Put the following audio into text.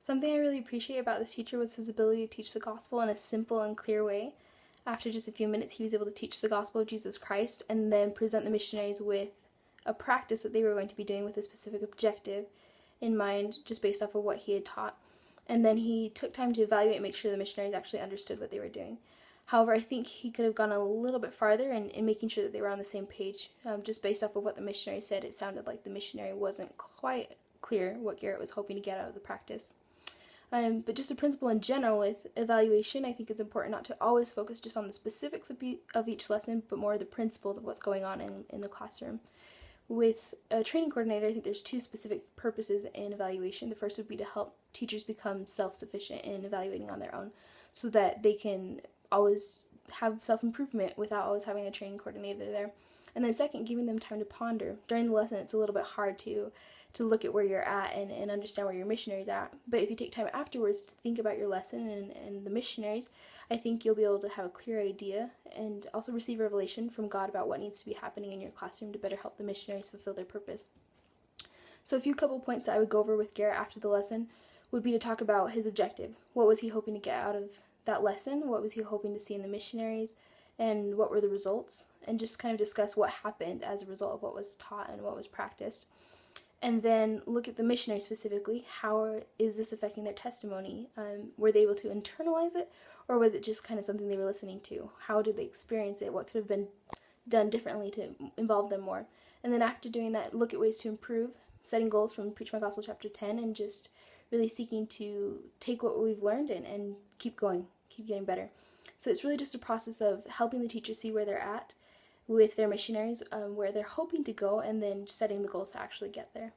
Something I really appreciate about this teacher was his ability to teach the gospel in a simple and clear way. After just a few minutes, he was able to teach the gospel of Jesus Christ and then present the missionaries with a practice that they were going to be doing with a specific objective in mind, just based off of what he had taught. And then he took time to evaluate and make sure the missionaries actually understood what they were doing. However, I think he could have gone a little bit farther in making sure that they were on the same page. Just based off of what the missionary said, it sounded like the missionary wasn't quite clear what Garrett was hoping to get out of the practice. But just a principle in general with evaluation, I think it's important not to always focus just on the specifics of each lesson, but more the principles of what's going on in the classroom. With a training coordinator, I think there's two specific purposes in evaluation. The first would be to help teachers become self-sufficient in evaluating on their own, so that they can always have self-improvement without always having a training coordinator there. And then second, giving them time to ponder. During the lesson, it's a little bit hard to look at where you're at and understand where your missionary's at. But if you take time afterwards to think about your lesson and the missionaries, I think you'll be able to have a clear idea and also receive revelation from God about what needs to be happening in your classroom to better help the missionaries fulfill their purpose. So a few couple points that I would go over with Garrett after the lesson would be to talk about his objective. What was he hoping to get out of that lesson? What was he hoping to see in the missionaries? And what were the results? And just kind of discuss what happened as a result of what was taught and what was practiced. And then look at the missionary specifically. How is this affecting their testimony? Were they able to internalize it, or was it just kind of something they were listening to? How did they experience it? What could have been done differently to involve them more? And then after doing that, look at ways to improve, setting goals from Preach My Gospel chapter 10, and just really seeking to take what we've learned and keep going, keep getting better. So it's really just a process of helping the teacher see where they're at with their missionaries, where they're hoping to go, and then setting the goals to actually get there.